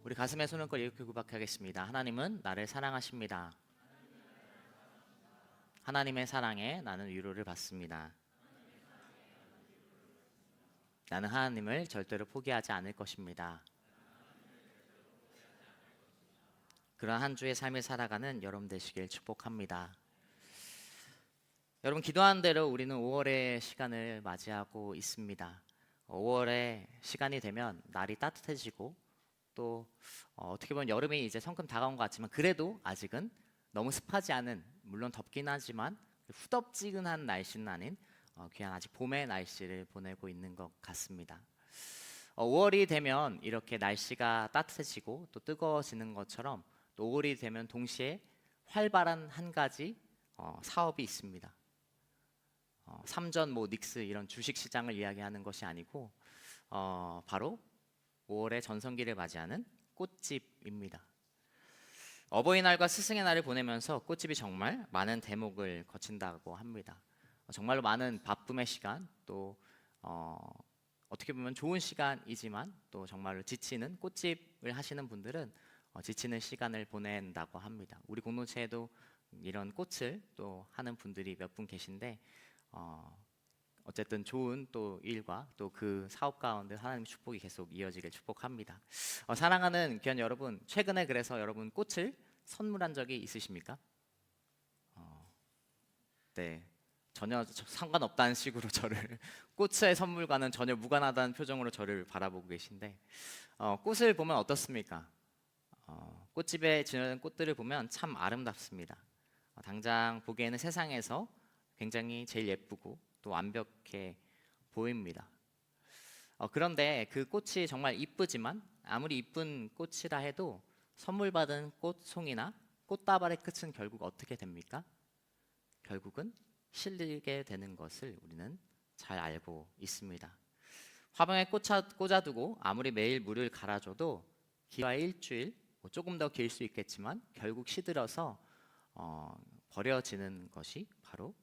우리 가슴에 손을 걸 이렇게 구박하겠습니다. 하나님은 나를 사랑하십니다. 하나님의 사랑에 나는 위로를 받습니다. 나는 하나님을 절대로 포기하지 않을 것입니다. 그런 한 주의 삶을 살아가는 여러분 되시길 축복합니다. 여러분, 기도하는 대로 우리는 5월의 시간을 맞이하고 있습니다. 5월의 시간이 되면 날이 따뜻해지고 또 어떻게 보면 여름이 이제 성큼 다가온 것 같지만 그래도 아직은 너무 습하지 않은, 물론 덥긴 하지만 후덥지근한 날씨는 아닌 귀한 아직 봄의 날씨를 보내고 있는 것 같습니다. 5월이 되면 이렇게 날씨가 따뜻해지고 또 뜨거워지는 것처럼 또 5월이 되면 동시에 활발한 한 가지 사업이 있습니다. 삼전 닉스 이런 주식 시장을 이야기하는 것이 아니고 바로 5월의 전성기를 맞이하는 꽃집입니다. 어버이날과 스승의 날을 보내면서 꽃집이 정말 많은 대목을 거친다고 합니다. 정말로 많은 바쁨의 시간, 또 어떻게 보면 좋은 시간이지만 또 정말로 지치는, 꽃집을 하시는 분들은 지치는 시간을 보낸다고 합니다. 우리 공동체에도 이런 꽃을 또 하는 분들이 몇 분 계신데 어쨌든 좋은 또 일과 또 그 사업 가운데 하나님의 축복이 계속 이어지길 축복합니다. 사랑하는 귀한 여러분, 최근에 그래서 여러분 꽃을 선물한 적이 있으십니까? 네, 전혀 상관없다는 식으로 저를 꽃의 선물과는 전혀 무관하다는 표정으로 저를 바라보고 계신데 꽃을 보면 어떻습니까? 꽃집에 지는 꽃들을 보면 참 아름답습니다. 당장 보기에는 세상에서 굉장히 제일 예쁘고 또 완벽해 보입니다. 그런데 그 꽃이 정말 이쁘지만 아무리 이쁜 꽃이라 해도 선물 받은 꽃송이나 꽃다발의 끝은 결국 어떻게 됩니까? 결국은 실리게 되는 것을 우리는 잘 알고 있습니다. 화병에 꽂아두고 아무리 매일 물을 갈아줘도 기와 일주일, 조금 더 길 수 있겠지만 결국 시들어서 버려지는 것이 바로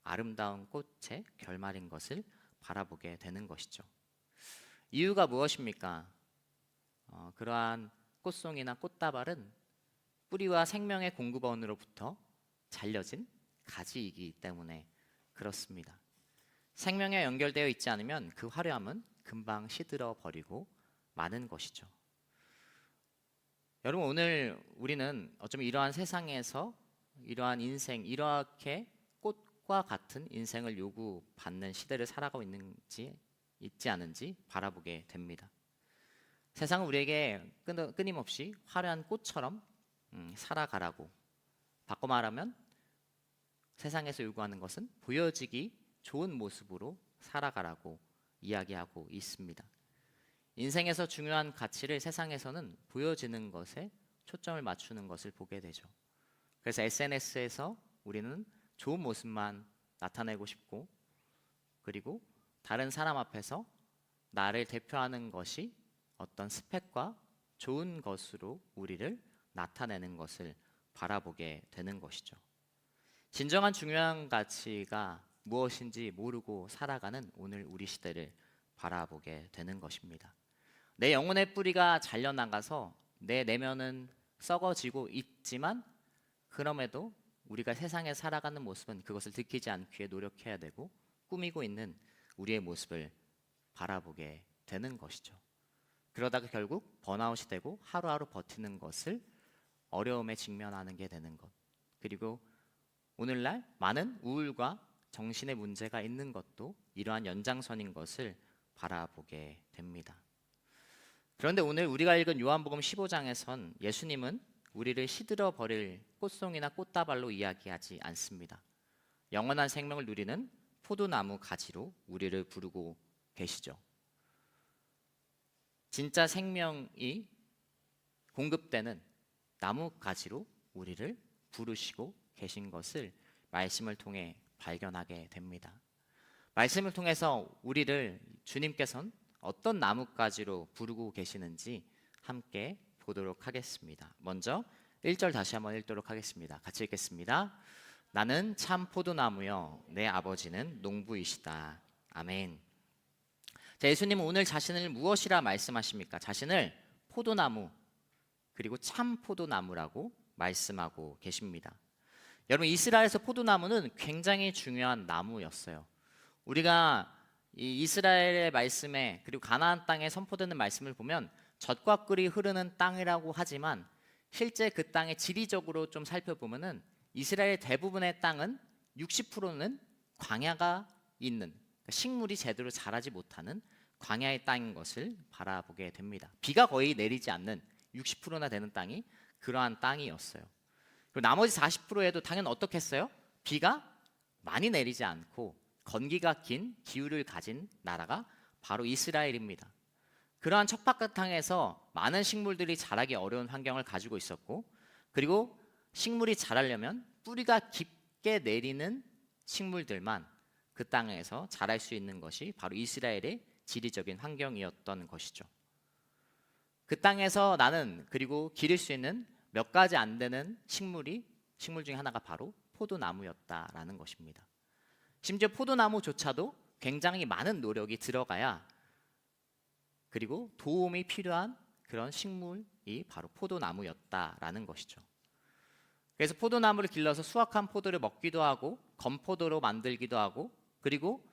아름다운 꽃의 결말인 것을 바라보게 되는 것이죠. 이유가 무엇입니까? 그러한 꽃송이나 꽃다발은 뿌리와 생명의 공급원으로부터 잘려진 가지이기 때문에 그렇습니다. 생명에 연결되어 있지 않으면 그 화려함은 금방 시들어 버리고 마는 것이죠. 여러분, 오늘 우리는 어쩌면 이러한 세상에서 이러한 인생, 이렇게 꽃과 같은 인생을 요구받는 시대를 살아가고 있지 않은지 바라보게 됩니다. 세상은 우리에게 끊임없이 화려한 꽃처럼 살아가라고, 바꿔 말하면 세상에서 요구하는 것은 보여지기 좋은 모습으로 살아가라고 이야기하고 있습니다. 인생에서 중요한 가치를 세상에서는 보여지는 것에 초점을 맞추는 것을 보게 되죠. 그래서 SNS에서 우리는 좋은 모습만 나타내고 싶고, 그리고 다른 사람 앞에서 나를 대표하는 것이 어떤 스펙과 좋은 것으로 우리를 나타내는 것을 바라보게 되는 것이죠. 진정한 중요한 가치가 무엇인지 모르고 살아가는 오늘 우리 시대를 바라보게 되는 것입니다. 내 영혼의 뿌리가 잘려나가서 내 내면은 썩어지고 있지만 그럼에도 우리가 세상에 살아가는 모습은 그것을 들키지 않기 위해 노력해야 되고 꾸미고 있는 우리의 모습을 바라보게 되는 것이죠. 그러다가 결국 번아웃이 되고 하루하루 버티는 것을 어려움에 직면하는 게 되는 것, 그리고 오늘날 많은 우울과 정신의 문제가 있는 것도 이러한 연장선인 것을 바라보게 됩니다. 그런데 오늘 우리가 읽은 요한복음 15장에선 예수님은 우리를 시들어 버릴 꽃송이나 꽃다발로 이야기하지 않습니다. 영원한 생명을 누리는 포도나무 가지로 우리를 부르고 계시죠. 진짜 생명이 공급되는 나무 가지로 우리를 부르시고 계신 것을 말씀을 통해 발견하게 됩니다. 말씀을 통해서 우리를 주님께서는 어떤 나뭇가지로 부르고 계시는지 함께 보도록 하겠습니다. 먼저 1절 다시 한번 읽도록 하겠습니다. 같이 읽겠습니다. 나는 참 포도나무여 내 아버지는 농부이시다. 아멘. 자, 예수님은 오늘 자신을 무엇이라 말씀하십니까? 자신을 포도나무 그리고 참 포도나무라고 말씀하고 계십니다. 여러분, 이스라엘에서 포도나무는 굉장히 중요한 나무였어요. 우리가 이 이스라엘의 말씀에 그리고 가나안 땅에 선포되는 말씀을 보면 젖과 꿀이 흐르는 땅이라고 하지만 실제 그 땅의 지리적으로 좀 살펴보면은 이스라엘 대부분의 땅은 60%는 광야가 있는, 그러니까 식물이 제대로 자라지 못하는 광야의 땅인 것을 바라보게 됩니다. 비가 거의 내리지 않는 60%나 되는 땅이 그러한 땅이었어요. 그리고 나머지 40%에도 당연히 어떻겠어요? 비가 많이 내리지 않고 건기가 긴 기후를 가진 나라가 바로 이스라엘입니다. 그러한 척박한 땅에서 많은 식물들이 자라기 어려운 환경을 가지고 있었고, 그리고 식물이 자라려면 뿌리가 깊게 내리는 식물들만 그 땅에서 자랄 수 있는 것이 바로 이스라엘의 지리적인 환경이었던 것이죠. 그 땅에서 나는 그리고 기를 수 있는 몇 가지 안 되는 식물 중에 하나가 바로 포도나무였다라는 것입니다. 심지어 포도나무조차도 굉장히 많은 노력이 들어가야, 그리고 도움이 필요한 그런 식물이 바로 포도나무였다라는 것이죠. 그래서 포도나무를 길러서 수확한 포도를 먹기도 하고 건포도로 만들기도 하고, 그리고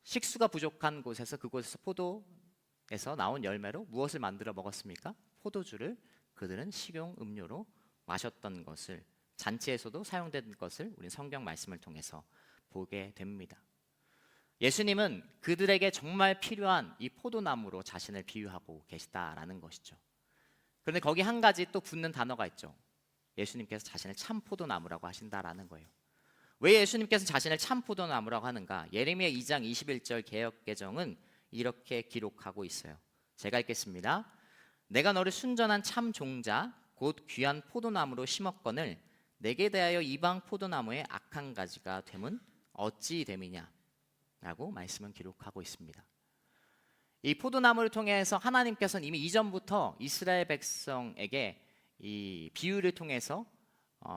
식수가 부족한 곳에서 그곳에서 포도에서 나온 열매로 무엇을 만들어 먹었습니까? 포도주를 그들은 식용 음료로 마셨던 것을, 잔치에서도 사용된 것을 우리 성경 말씀을 통해서 보게 됩니다. 예수님은 그들에게 정말 필요한 이 포도나무로 자신을 비유하고 계시다라는 것이죠. 그런데 거기 한 가지 또 붙는 단어가 있죠. 예수님께서 자신을 참 포도나무라고 하신다라는 거예요. 왜 예수님께서 자신을 참 포도나무라고 하는가? 예레미야 2장 21절 개역개정은 이렇게 기록하고 있어요. 제가 읽겠습니다. 내가 너를 순전한 참 종자 곧 귀한 포도나무로 심었거늘 내게 대하여 이방 포도나무의 악한 가지가 됨은 어찌 됨이냐 라고 말씀은 기록하고 있습니다. 이 포도나무를 통해서 하나님께서는 이미 이전부터 이스라엘 백성에게 이 비유를 통해서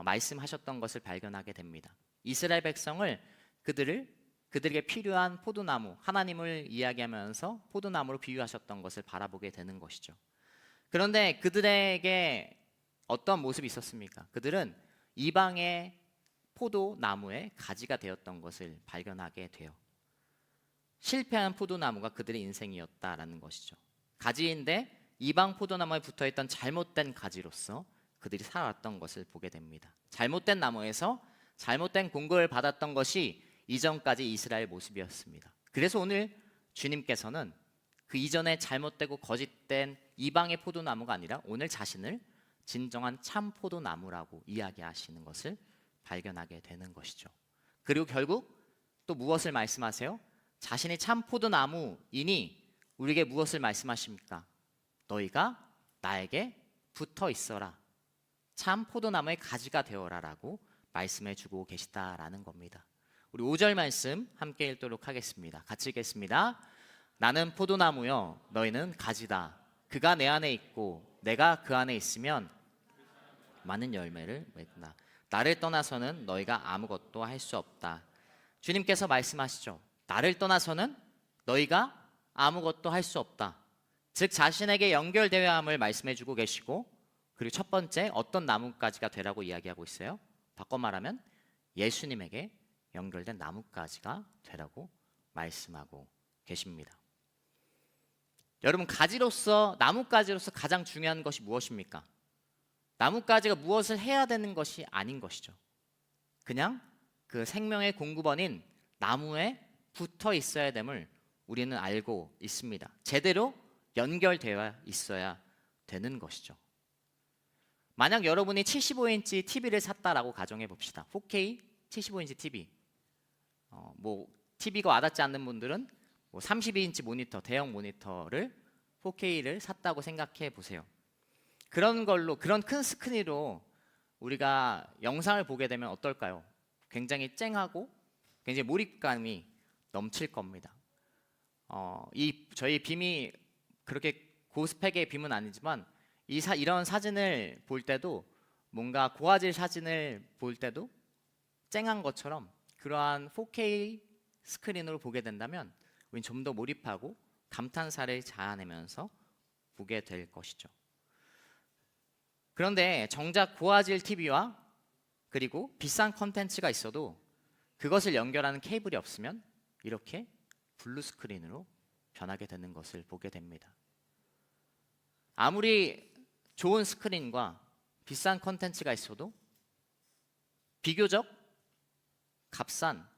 말씀하셨던 것을 발견하게 됩니다. 이스라엘 백성을 그들에게 필요한 포도나무, 하나님을 이야기하면서 포도나무로 비유하셨던 것을 바라보게 되는 것이죠. 그런데 그들에게 어떤 모습이 있었습니까? 그들은 이방의 포도나무의 가지가 되었던 것을 발견하게 돼요. 실패한 포도나무가 그들의 인생이었다라는 것이죠. 가지인데 이방 포도나무에 붙어있던 잘못된 가지로서 그들이 살아왔던 것을 보게 됩니다. 잘못된 나무에서 잘못된 공급을 받았던 것이 이전까지 이스라엘 모습이었습니다. 그래서 오늘 주님께서는 그 이전에 잘못되고 거짓된 이방의 포도나무가 아니라 오늘 자신을 진정한 참 포도나무라고 이야기하시는 것을 발견하게 되는 것이죠. 그리고 결국 또 무엇을 말씀하세요? 자신이 참 포도나무이니 우리에게 무엇을 말씀하십니까? 너희가 나에게 붙어 있어라. 참 포도나무의 가지가 되어라 라고 말씀해 주고 계시다라는 겁니다. 우리 5절 말씀 함께 읽도록 하겠습니다. 같이 읽겠습니다. 나는 포도나무요 너희는 가지다. 그가 내 안에 있고 내가 그 안에 있으면 많은 열매를 맺는다. 나를 떠나서는 너희가 아무것도 할 수 없다. 주님께서 말씀하시죠. 나를 떠나서는 너희가 아무것도 할 수 없다. 즉 자신에게 연결되어야 함을 말씀해 주고 계시고, 그리고 첫 번째 어떤 나뭇가지가 되라고 이야기하고 있어요? 바꿔 말하면 예수님에게 연결된 나뭇가지가 되라고 말씀하고 계십니다. 여러분, 나뭇가지로서 가장 중요한 것이 무엇입니까? 나뭇가지가 무엇을 해야 되는 것이 아닌 것이죠. 그냥 그 생명의 공급원인 나무에 붙어 있어야 됨을 우리는 알고 있습니다. 제대로 연결되어 있어야 되는 것이죠. 만약 여러분이 75인치 TV를 샀다라고 가정해 봅시다. 4K 75인치 TV. TV가 와닿지 않는 분들은 32인치 모니터, 대형 모니터를 4K를 샀다고 생각해 보세요. 그런 큰 스크린으로 우리가 영상을 보게 되면 어떨까요? 굉장히 쨍하고 굉장히 몰입감이 넘칠 겁니다. 저희 빔이 그렇게 고스펙의 빔은 아니지만 이런 사진을 볼 때도, 뭔가 고화질 사진을 볼 때도 쨍한 것처럼 그러한 4K 스크린으로 보게 된다면 우리는 좀 더 몰입하고 감탄사를 자아내면서 보게 될 것이죠. 그런데 정작 고화질 TV와 그리고 비싼 컨텐츠가 있어도 그것을 연결하는 케이블이 없으면 이렇게 블루 스크린으로 변하게 되는 것을 보게 됩니다. 아무리 좋은 스크린과 비싼 컨텐츠가 있어도 비교적 값싼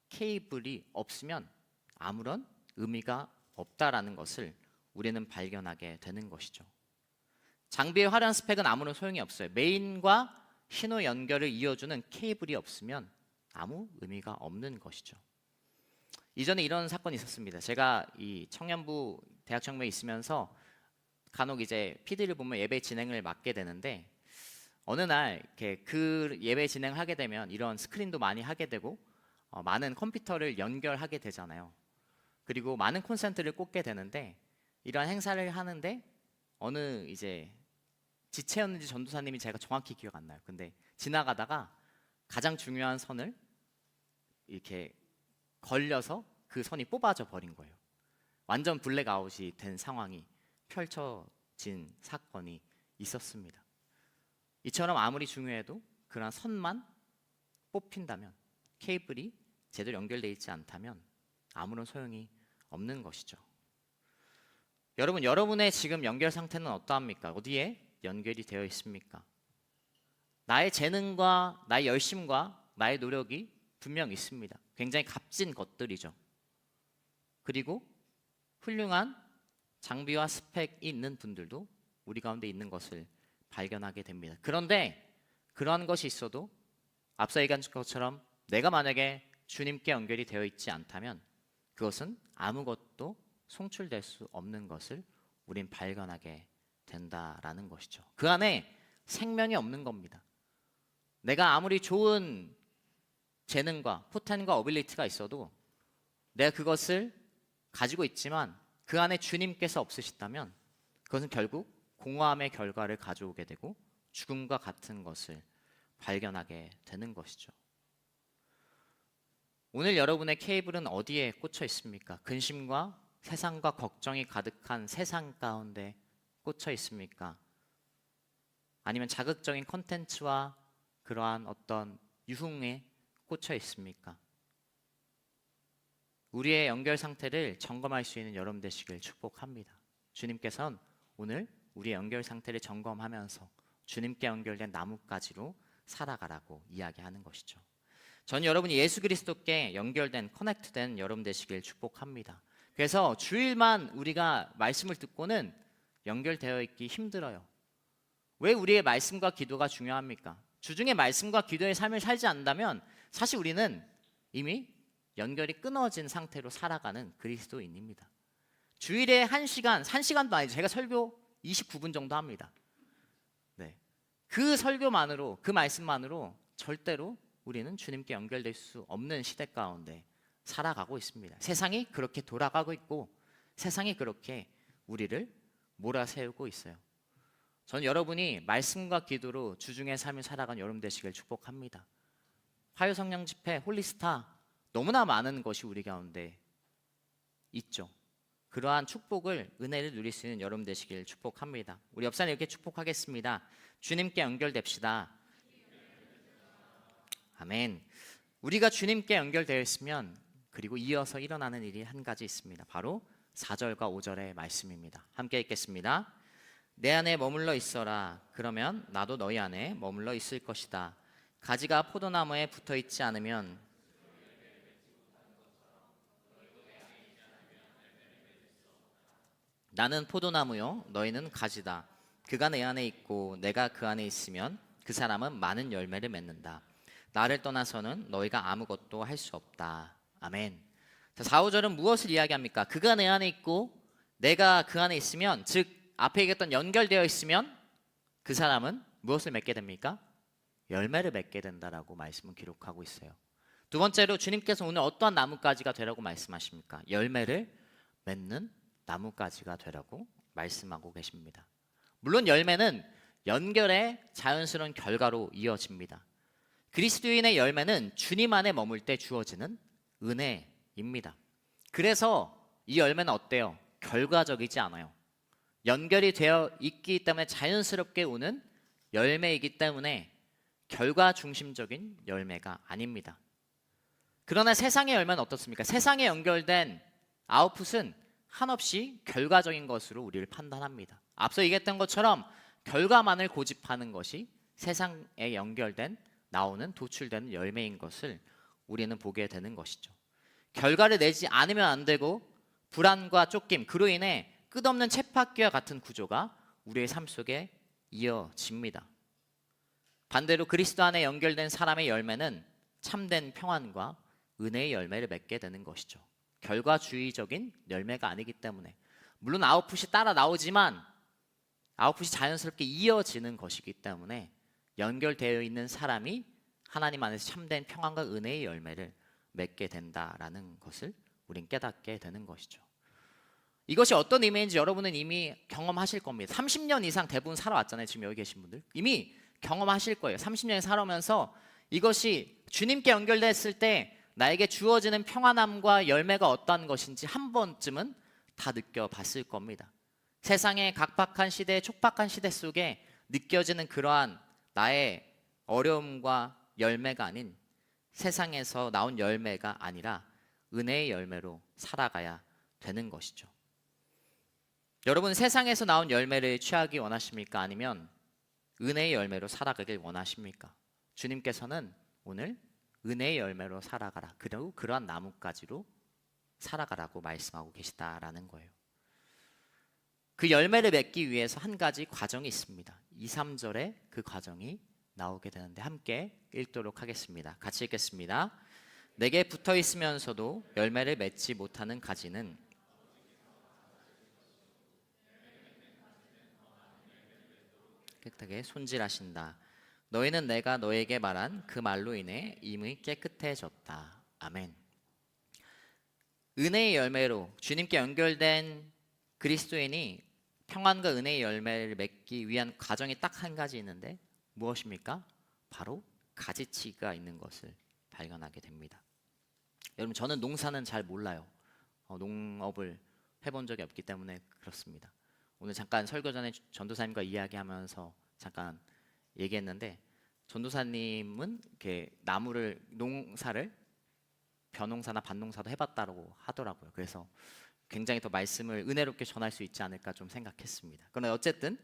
케이블이 없으면 아무런 의미가 없다라는 것을 우리는 발견하게 되는 것이죠. 장비의 화려한 스펙은 아무런 소용이 없어요. 메인과 신호 연결을 이어주는 케이블이 없으면 아무 의미가 없는 것이죠. 이전에 이런 사건이 있었습니다. 제가 이 청년부 대학 청명에 있으면서 간혹 이제 PD를 보면 예배 진행을 맡게 되는데 어느 날 이렇게 그 예배 진행을 하게 되면 이런 스크린도 많이 하게 되고 많은 컴퓨터를 연결하게 되잖아요. 그리고 많은 콘센트를 꽂게 되는데 이러한 행사를 하는데 어느 이제 지체였는지 전도사님이 제가 정확히 기억 안 나요. 근데 지나가다가 가장 중요한 선을 이렇게 걸려서 그 선이 뽑아져 버린 거예요. 완전 블랙아웃이 된 상황이 펼쳐진 사건이 있었습니다. 이처럼 아무리 중요해도 그러한 선만 뽑힌다면 케이블이 제대로 연결되어 있지 않다면 아무런 소용이 없는 것이죠. 여러분, 여러분의 지금 연결 상태는 어떠합니까? 어디에 연결이 되어 있습니까? 나의 재능과 나의 열심과 나의 노력이 분명 있습니다. 굉장히 값진 것들이죠. 그리고 훌륭한 장비와 스펙이 있는 분들도 우리 가운데 있는 것을 발견하게 됩니다. 그런데 그러한 것이 있어도 앞서 얘기한 것처럼 내가 만약에 주님께 연결이 되어 있지 않다면 그것은 아무것도 송출될 수 없는 것을 우린 발견하게 된다라는 것이죠. 그 안에 생명이 없는 겁니다. 내가 아무리 좋은 재능과 포텐과 어빌리티가 있어도 내가 그것을 가지고 있지만 그 안에 주님께서 없으시다면 그것은 결국 공허함의 결과를 가져오게 되고 죽음과 같은 것을 발견하게 되는 것이죠. 오늘 여러분의 케이블은 어디에 꽂혀 있습니까? 근심과 세상과 걱정이 가득한 세상 가운데 꽂혀 있습니까? 아니면 자극적인 콘텐츠와 그러한 어떤 유흥에 꽂혀 있습니까? 우리의 연결 상태를 점검할 수 있는 여러분 되시길 축복합니다. 주님께서는 오늘 우리의 연결 상태를 점검하면서 주님께 연결된 나뭇가지로 살아가라고 이야기하는 것이죠. 전 여러분이 예수 그리스도께 연결된 커넥트된 여러분 되시길 축복합니다. 그래서 주일만 우리가 말씀을 듣고는 연결되어 있기 힘들어요. 왜 우리의 말씀과 기도가 중요합니까? 주중에 말씀과 기도의 삶을 살지 않는다면 사실 우리는 이미 연결이 끊어진 상태로 살아가는 그리스도인입니다. 주일에 1시간도 아니죠. 제가 설교 29분 정도 합니다. 네. 그 설교만으로, 그 말씀만으로 절대로 우리는 주님께 연결될 수 없는 시대 가운데 살아가고 있습니다. 세상이 그렇게 돌아가고 있고 세상이 그렇게 우리를 몰아세우고 있어요. 전 여러분이 말씀과 기도로 주중의 삶을 살아간 여러분 되시길 축복합니다. 화요성령 집회, 홀리스타 너무나 많은 것이 우리 가운데 있죠. 그러한 축복을, 은혜를 누릴 수 있는 여러분 되시길 축복합니다. 우리 옆사람 이렇게 축복하겠습니다. 주님께 연결됩시다. 아멘. 우리가 주님께 연결되어 있으면 그리고 이어서 일어나는 일이 한 가지 있습니다. 바로 4절과 5절의 말씀입니다. 함께 읽겠습니다. 내 안에 머물러 있어라. 그러면 나도 너희 안에 머물러 있을 것이다. 가지가 포도나무에 붙어 있지 않으면 나는 포도나무요 너희는 가지다. 그가 내 안에 있고 내가 그 안에 있으면 그 사람은 많은 열매를 맺는다. 나를 떠나서는 너희가 아무것도 할 수 없다. 아멘. 자, 4, 5절은 무엇을 이야기합니까? 그가 내 안에 있고 내가 그 안에 있으면, 즉 앞에 얘기했던 연결되어 있으면 그 사람은 무엇을 맺게 됩니까? 열매를 맺게 된다라고 말씀은 기록하고 있어요. 두 번째로 주님께서 오늘 어떠한 나뭇가지가 되라고 말씀하십니까? 열매를 맺는 나뭇가지가 되라고 말씀하고 계십니다. 물론 열매는 연결의 자연스러운 결과로 이어집니다. 그리스도인의 열매는 주님 안에 머물 때 주어지는 은혜입니다. 그래서 이 열매는 어때요? 결과적이지 않아요. 연결이 되어 있기 때문에 자연스럽게 오는 열매이기 때문에 결과 중심적인 열매가 아닙니다. 그러나 세상의 열매는 어떻습니까? 세상에 연결된 아웃풋은 한없이 결과적인 것으로 우리를 판단합니다. 앞서 얘기했던 것처럼 결과만을 고집하는 것이 세상에 연결된 나오는 도출되는 열매인 것을 우리는 보게 되는 것이죠. 결과를 내지 않으면 안 되고 불안과 쫓김, 그로 인해 끝없는 쳇바퀴와 같은 구조가 우리의 삶 속에 이어집니다. 반대로 그리스도 안에 연결된 사람의 열매는 참된 평안과 은혜의 열매를 맺게 되는 것이죠. 결과주의적인 열매가 아니기 때문에, 물론 아웃풋이 따라 나오지만 아웃풋이 자연스럽게 이어지는 것이기 때문에 연결되어 있는 사람이 하나님 안에서 참된 평안과 은혜의 열매를 맺게 된다라는 것을 우린 깨닫게 되는 것이죠. 이것이 어떤 의미인지 여러분은 이미 경험하실 겁니다. 30년 이상 대부분 살아왔잖아요. 지금 여기 계신 분들 이미 경험하실 거예요. 30년을 살아오면서 이것이 주님께 연결됐을 때 나에게 주어지는 평안함과 열매가 어떤 것인지 한 번쯤은 다 느껴봤을 겁니다. 세상의 각박한 시대, 촉박한 시대 속에 느껴지는 그러한 나의 어려움과 열매가 아닌, 세상에서 나온 열매가 아니라 은혜의 열매로 살아가야 되는 것이죠. 여러분, 세상에서 나온 열매를 취하기 원하십니까? 아니면 은혜의 열매로 살아가길 원하십니까? 주님께서는 오늘 은혜의 열매로 살아가라, 그리고 그러한 나뭇가지로 살아가라고 말씀하고 계시다라는 거예요. 그 열매를 맺기 위해서 한 가지 과정이 있습니다. 2, 3절에 그 과정이 나오게 되는데 함께 읽도록 하겠습니다. 같이 읽겠습니다. 내게 붙어 있으면서도 열매를 맺지 못하는 가지는 깨끗하게 손질하신다. 너희는 내가 너에게 말한 그 말로 인해 이미 깨끗해졌다. 아멘. 은혜의 열매로 주님께 연결된 그리스도인이 평안과 은혜의 열매를 맺기 위한 과정이 딱 한 가지 있는데 무엇입니까? 바로 가지치기가 있는 것을 발견하게 됩니다. 여러분, 저는 농사는 잘 몰라요. 농업을 해본 적이 없기 때문에 그렇습니다. 오늘 잠깐 설교 전에 전도사님과 이야기하면서 잠깐 얘기했는데, 전도사님은 이렇게 나무를, 농사를 벼농사나 밭농사도 해봤다고 하더라고요. 그래서 굉장히 더 말씀을 은혜롭게 전할 수 있지 않을까 좀 생각했습니다. 그러나 어쨌든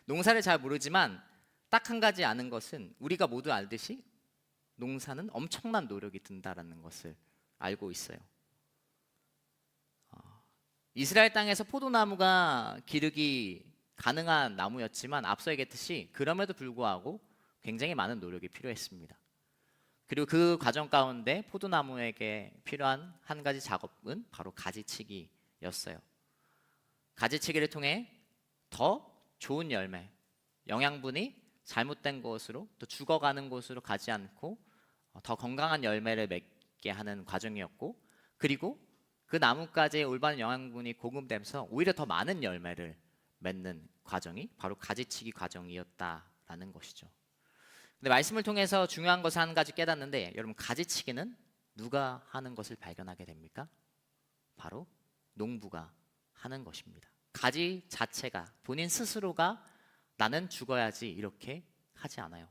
농사를 잘 모르지만 딱 한 가지 아는 것은, 우리가 모두 알듯이 농사는 엄청난 노력이 든다라는 것을 알고 있어요. 이스라엘 땅에서 포도나무가 기르기 가능한 나무였지만 앞서 얘기했듯이 그럼에도 불구하고 굉장히 많은 노력이 필요했습니다. 그리고 그 과정 가운데 포도나무에게 필요한 한 가지 작업은 바로 가지치기였어요. 가지치기를 통해 더 좋은 열매, 영양분이 잘못된 곳으로, 또 죽어가는 곳으로 가지 않고 더 건강한 열매를 맺게 하는 과정이었고, 그리고 그 나뭇가지의 올바른 영양분이 공급되면서 오히려 더 많은 열매를 맺는 과정이 바로 가지치기 과정이었다라는 것이죠. 근데 말씀을 통해서 중요한 것을 한 가지 깨닫는데, 여러분, 가지치기는 누가 하는 것을 발견하게 됩니까? 바로 농부가 하는 것입니다. 가지 자체가, 본인 스스로가 나는 죽어야지 이렇게 하지 않아요.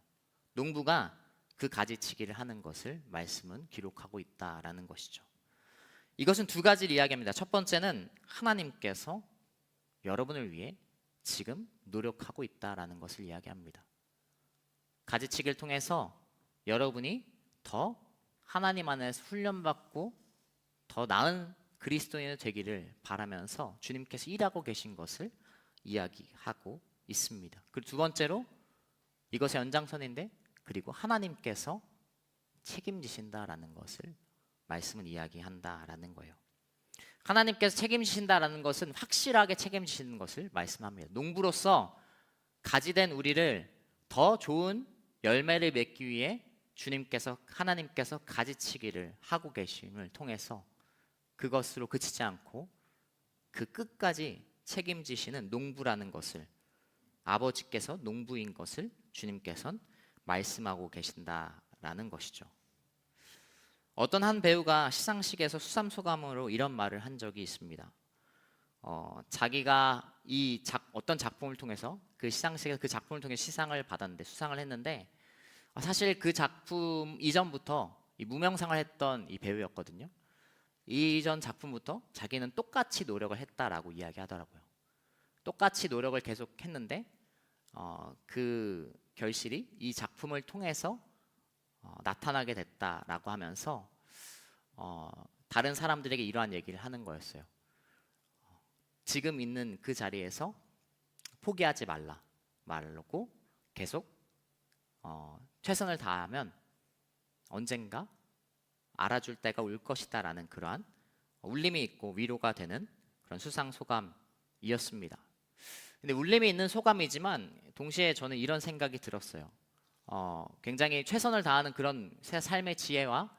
농부가 그 가지치기를 하는 것을 말씀은 기록하고 있다라는 것이죠. 이것은 두 가지를 이야기합니다. 첫 번째는 하나님께서 여러분을 위해 지금 노력하고 있다라는 것을 이야기합니다. 가지치기를 통해서 여러분이 더 하나님 안에서 훈련받고 더 나은 그리스도인이 되기를 바라면서 주님께서 일하고 계신 것을 이야기하고 있습니다. 그리고 두 번째로 이것의 연장선인데, 그리고 하나님께서 책임지신다라는 것을 말씀은 이야기한다라는 거예요. 하나님께서 책임지신다라는 것은 확실하게 책임지시는 것을 말씀합니다. 농부로서 가지된 우리를 더 좋은 열매를 맺기 위해 하나님께서 가지치기를 하고 계심을 통해서 그것으로 그치지 않고 그 끝까지 책임지시는 농부라는 것을, 아버지께서 농부인 것을 주님께서는 말씀하고 계신다라는 것이죠. 어떤 한 배우가 시상식에서 수상소감으로 이런 말을 한 적이 있습니다. 자기가 어떤 작품을 통해서 그 시상식에서 그 작품을 통해 시상을 받았는데 수상을 했는데 사실 그 작품 이전부터 이 무명상을 했던 이 배우였거든요. 이전 작품부터 자기는 똑같이 노력을 했다라고 이야기하더라고요. 똑같이 노력을 계속했는데 그 결실이 이 작품을 통해서 나타나게 됐다라고 하면서 다른 사람들에게 이러한 얘기를 하는 거였어요. 지금 있는 그 자리에서 포기하지 말고 계속 최선을 다하면 언젠가 알아줄 때가 올 것이다라는 그러한 울림이 있고 위로가 되는 그런 수상 소감이었습니다. 근데 울림이 있는 소감이지만 동시에 저는 이런 생각이 들었어요. 굉장히 최선을 다하는 그런 삶의 지혜와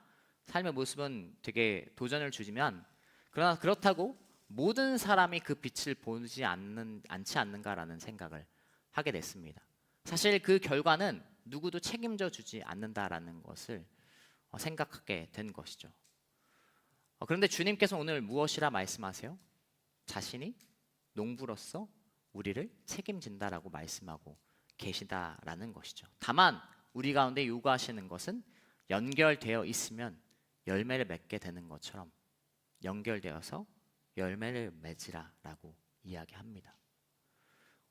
삶의 모습은 되게 도전을 주지만 그러나 그렇다고 모든 사람이 그 빛을 보지 않지 않는가라는 생각을 하게 됐습니다. 사실 그 결과는 누구도 책임져 주지 않는다라는 것을 생각하게 된 것이죠. 그런데 주님께서 오늘 무엇이라 말씀하세요? 자신이 농부로서 우리를 책임진다라고 말씀하고 계시다라는 것이죠. 다만 우리 가운데 요구하시는 것은 연결되어 있으면 열매를 맺게 되는 것처럼 연결되어서 열매를 맺으라라고 이야기합니다.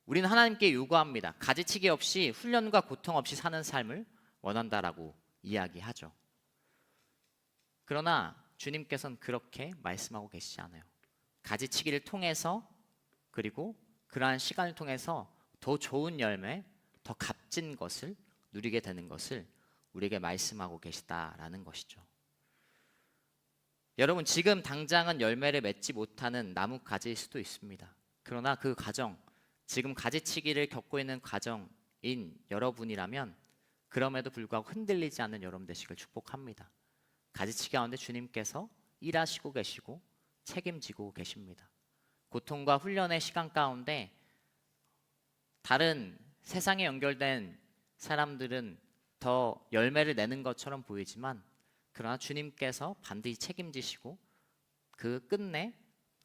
우리는 하나님께 요구합니다. 가지치기 없이 훈련과 고통 없이 사는 삶을 원한다라고 이야기하죠. 그러나 주님께서는 그렇게 말씀하고 계시지 않아요. 가지치기를 통해서 그리고 그러한 시간을 통해서 더 좋은 열매, 더 값진 것을 누리게 되는 것을 우리에게 말씀하고 계시다라는 것이죠. 여러분, 지금 당장은 열매를 맺지 못하는 나뭇가지일 수도 있습니다. 그러나 그 과정, 지금 가지치기를 겪고 있는 과정인 여러분이라면 그럼에도 불구하고 흔들리지 않는 여러분 되시길 축복합니다. 가지치기 가운데 주님께서 일하시고 계시고 책임지고 계십니다. 고통과 훈련의 시간 가운데 다른 세상에 연결된 사람들은 더 열매를 내는 것처럼 보이지만 그러나 주님께서 반드시 책임지시고 그 끝내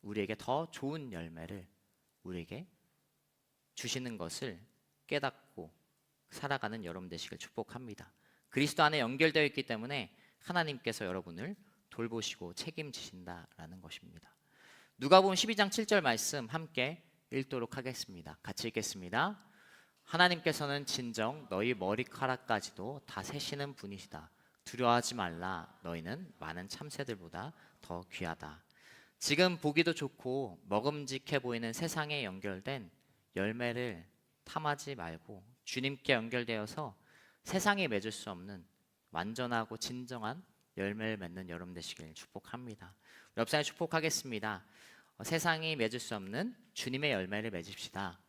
우리에게 더 좋은 열매를 우리에게 주시는 것을 깨닫고 살아가는 여러분 되시길 축복합니다. 그리스도 안에 연결되어 있기 때문에 하나님께서 여러분을 돌보시고 책임지신다라는 것입니다. 누가복음 12장 7절 말씀 함께 읽도록 하겠습니다. 같이 읽겠습니다. 하나님께서는 진정 너희 머리카락까지도 다 세시는 분이시다. 두려워하지 말라. 너희는 많은 참새들보다 더 귀하다. 지금 보기도 좋고 먹음직해 보이는 세상에 연결된 열매를 탐하지 말고 주님께 연결되어서 세상에 맺을 수 없는 완전하고 진정한 열매를 맺는 여러분 되시길 축복합니다. 옆 사람에 축복하겠습니다. 세상이 맺을 수 없는 주님의 열매를 맺읍시다.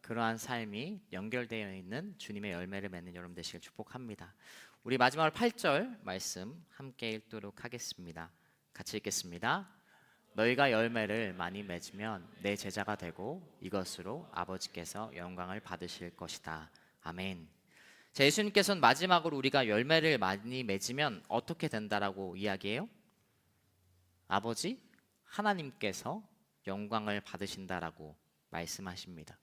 그러한 삶이 연결되어 있는 주님의 열매를 맺는 여러분 되시길 축복합니다. 우리 마지막으로 8절 말씀 함께 읽도록 하겠습니다. 같이 읽겠습니다. 너희가 열매를 많이 맺으면 내 제자가 되고 이것으로 아버지께서 영광을 받으실 것이다. 아멘. 자, 예수님께서는 마지막으로 우리가 열매를 많이 맺으면 어떻게 된다라고 이야기해요? 아버지 하나님께서 영광을 받으신다라고 말씀하십니다.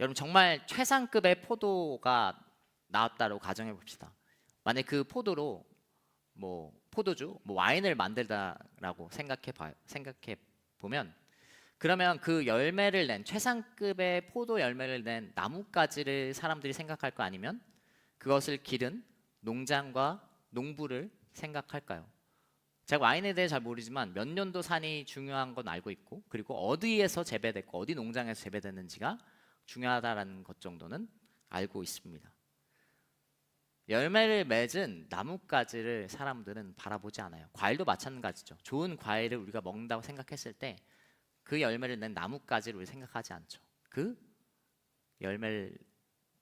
여러분, 정말 최상급의 포도가 나왔다고 가정해 봅시다. 만약 그 포도로 포도주, 와인을 만들다라고 생각해 보면 그러면 그 열매를 낸 최상급의 포도 열매를 낸 나뭇가지를 사람들이 생각할 거 아니면 그것을 기른 농장과 농부를 생각할까요? 제가 와인에 대해 잘 모르지만 몇 년도 산이 중요한 건 알고 있고 그리고 어디에서 재배됐고 어디 농장에서 재배됐는지가 중요하다는 것 정도는 알고 있습니다. 열매를 맺은 나뭇가지를 사람들은 바라보지 않아요. 과일도 마찬가지죠. 좋은 과일을 우리가 먹는다고 생각했을 때 그 열매를 낸 나뭇가지를 우리 생각하지 않죠. 그 열매를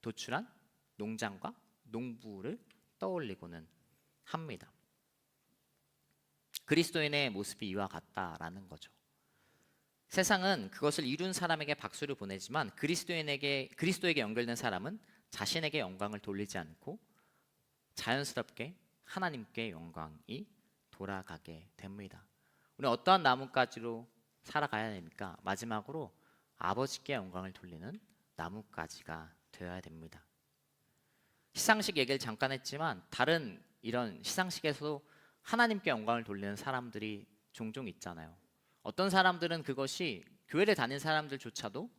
도출한 농장과 농부를 떠올리고는 합니다. 그리스도인의 모습이 이와 같다라는 거죠. 세상은 그것을 이룬 사람에게 박수를 보내지만 그리스도에게 연결된 사람은 자신에게 영광을 돌리지 않고 자연스럽게 하나님께 영광이 돌아가게 됩니다. 우리 어떠한 나뭇가지로 살아가야 되니까 마지막으로 아버지께 영광을 돌리는 나뭇가지가 되어야 됩니다. 시상식 얘기를 잠깐 했지만 다른 이런 시상식에서도 하나님께 영광을 돌리는 사람들이 종종 있잖아요. 어떤 사람들은 그것이 교회를 다닌 사람들조차도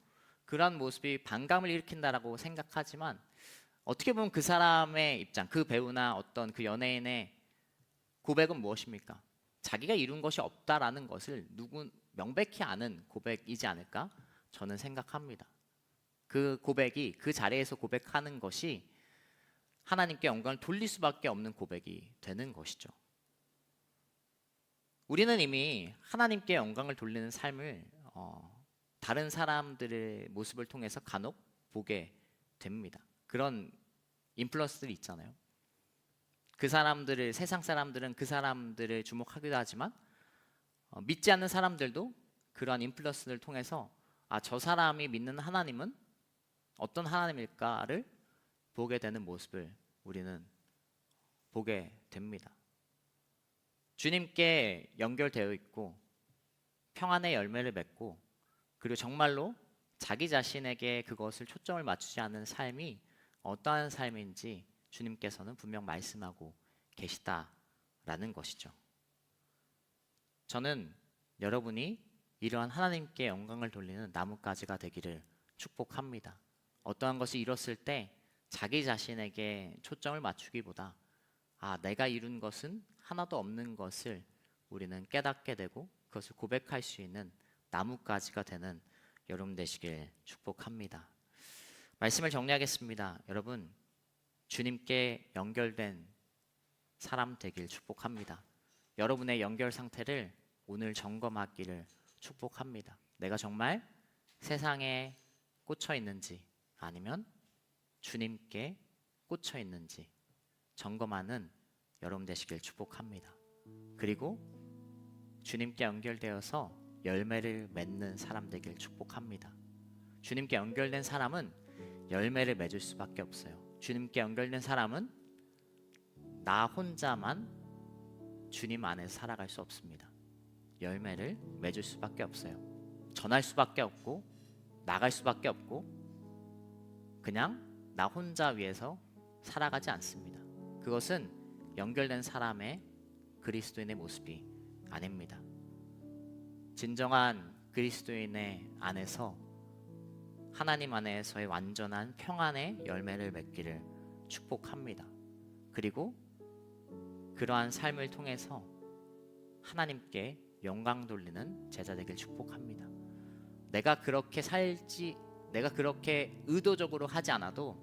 그러한 모습이 반감을 일으킨다라고 생각하지만 어떻게 보면 그 사람의 입장, 그 배우나 어떤 그 연예인의 고백은 무엇입니까? 자기가 이룬 것이 없다라는 것을 명백히 아는 고백이지 않을까 저는 생각합니다. 그 고백이 그 자리에서 고백하는 것이 하나님께 영광을 돌릴 수밖에 없는 고백이 되는 것이죠. 우리는 이미 하나님께 영광을 돌리는 삶을 다른 사람들의 모습을 통해서 간혹 보게 됩니다. 그런 인플루언서들이 있잖아요. 그 사람들을 세상 사람들은 그 사람들을 주목하기도 하지만 믿지 않는 사람들도 그러한 인플루언서를 통해서 저 사람이 믿는 하나님은 어떤 하나님일까를 보게 되는 모습을 우리는 보게 됩니다. 주님께 연결되어 있고 평안의 열매를 맺고 그리고 정말로 자기 자신에게 그것을 초점을 맞추지 않는 삶이 어떠한 삶인지 주님께서는 분명 말씀하고 계시다라는 것이죠. 저는 여러분이 이러한 하나님께 영광을 돌리는 나뭇가지가 되기를 축복합니다. 어떠한 것이 이뤘을 때 자기 자신에게 초점을 맞추기보다 내가 이룬 것은 하나도 없는 것을 우리는 깨닫게 되고 그것을 고백할 수 있는 나뭇가지가 되는 여러분 되시길 축복합니다. 말씀을 정리하겠습니다. 여러분, 주님께 연결된 사람 되길 축복합니다. 여러분의 연결 상태를 오늘 점검하기를 축복합니다. 내가 정말 세상에 꽂혀 있는지 아니면 주님께 꽂혀 있는지 점검하는 여러분 되시길 축복합니다. 그리고 주님께 연결되어서 열매를 맺는 사람 되길 축복합니다. 주님께 연결된 사람은 열매를 맺을 수밖에 없어요. 주님께 연결된 사람은 나 혼자만 주님 안에서 살아갈 수 없습니다. 열매를 맺을 수밖에 없어요. 전할 수밖에 없고 나갈 수밖에 없고 그냥 나 혼자 위해서 살아가지 않습니다. 그것은 연결된 사람의 그리스도인의 모습이 아닙니다. 진정한 그리스도인의 안에서 하나님 안에서의 완전한 평안의 열매를 맺기를 축복합니다. 그리고 그러한 삶을 통해서 하나님께 영광 돌리는 제자 되길 축복합니다. 내가 그렇게 의도적으로 하지 않아도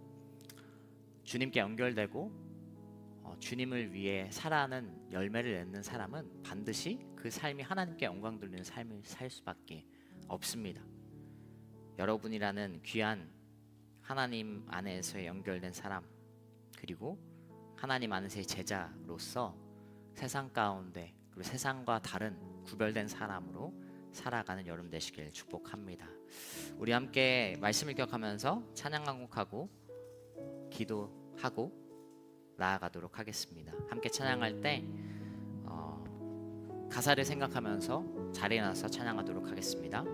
주님께 연결되고 주님을 위해 살아가는 열매를 맺는 사람은 반드시 그 삶이 하나님께 영광 돌리는 삶을 살 수밖에 없습니다. 여러분이라는 귀한 하나님 안에서 연결된 사람 그리고 하나님 안에서의 제자로서 세상 가운데 그리고 세상과 다른 구별된 사람으로 살아가는 여러분 되시길 축복합니다. 우리 함께 말씀을 기억하면서 찬양 한곡하고 기도하고 나아가도록 하겠습니다. 함께 찬양할 때 가사를 생각하면서 자리에 나서 찬양하도록 하겠습니다.